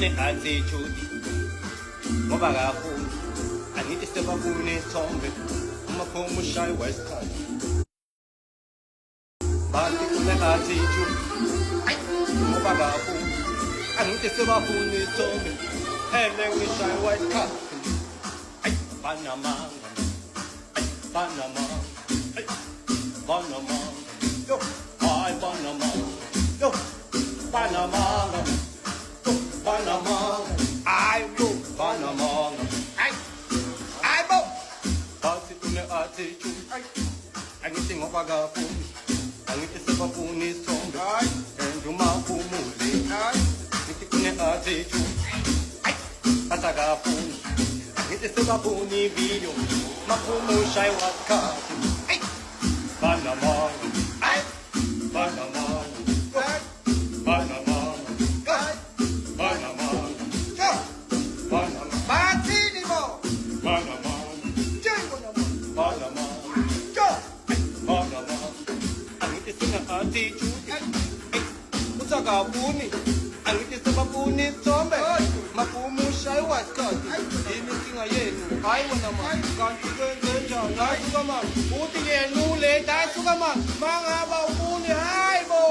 une-attitude ngoba kakhulu angithi sebafuna isithombe umaphume ushaye wesikhathi bathi une-attitude ngoba kakhulu angithi sebafuna isithombe hele ngishaye wesikhathi Panamanga Panamanga Panamanga yo ay Panamanga yo Panamanga Panamanga ay yo Panamanga ay bo basi une-attitude angithi ngoba kakhulu angithi sebafuna isithombe and umaphumule ngithi une-attitude basa kakhulu ngithi sebafuna ividiyo maphume ushaye wasikhathi Panamanga Panamanga Panamanga Panamanga Panamanga Bathini bo Panamanga Panamanga Panamanga angithi sine-attitude usakabuni angithi sebafuna isithombe maphume ushaye wasikhathi yini inkinga yenu hayi wena mani kanti kwenze njani hayi suka mani uthi yena ulate hayi suka mani mangaba ufuni hayi bo